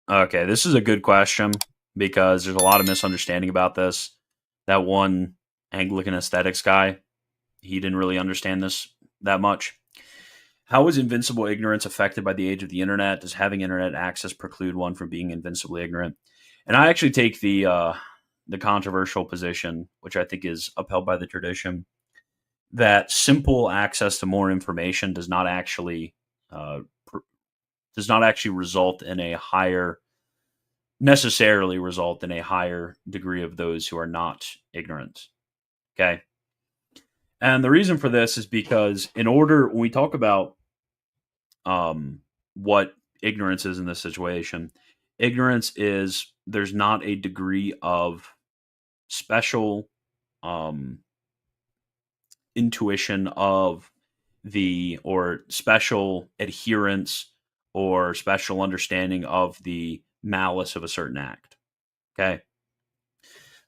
Okay, this is a good question because there's a lot of misunderstanding about this. That one Anglican aesthetics guy, he didn't really understand this that much. How is invincible ignorance affected by the age of the internet? Does having internet access preclude one from being invincibly ignorant? And I actually take the controversial position, which I think is upheld by the tradition, that simple access to more information uh, pr- does not actually result in a higher necessarily result in a higher degree of those who are not ignorant. Okay. And the reason for this is because in order, when we talk about what ignorance is in this situation, ignorance is there's not a degree of special um, intuition of or special adherence or special understanding of the malice of a certain act. Okay.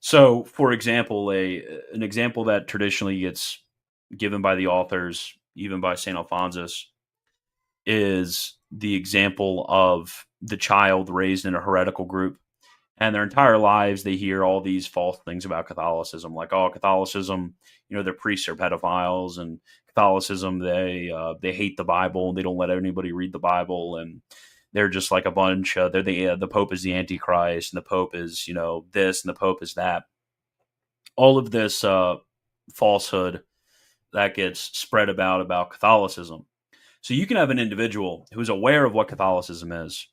So, for example, an example that traditionally gets given by the authors, even by Saint Alphonsus, is the example of the child raised in a heretical group, and their entire lives they hear all these false things about Catholicism, like oh, Catholicism, their priests are pedophiles, and Catholicism they hate the Bible, and they don't let anybody read the Bible, and they're just like a bunch. They're the Pope is the Antichrist, and the Pope is this, and the Pope is that all of this falsehood that gets spread about Catholicism. So you can have an individual who's aware of what Catholicism is.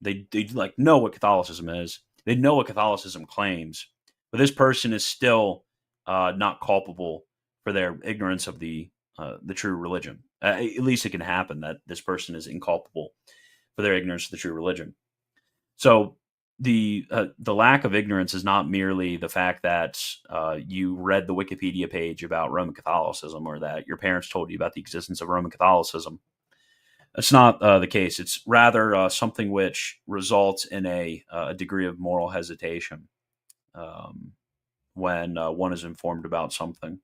They like know what Catholicism is. They know what Catholicism claims, but this person is still not culpable for their ignorance of the true religion. At least it can happen that this person is inculpable for their ignorance of the true religion. So the lack of ignorance is not merely the fact that you read the Wikipedia page about Roman Catholicism or that your parents told you about the existence of Roman Catholicism. That's not the case. It's rather something which results in a degree of moral hesitation um, when one is informed about something.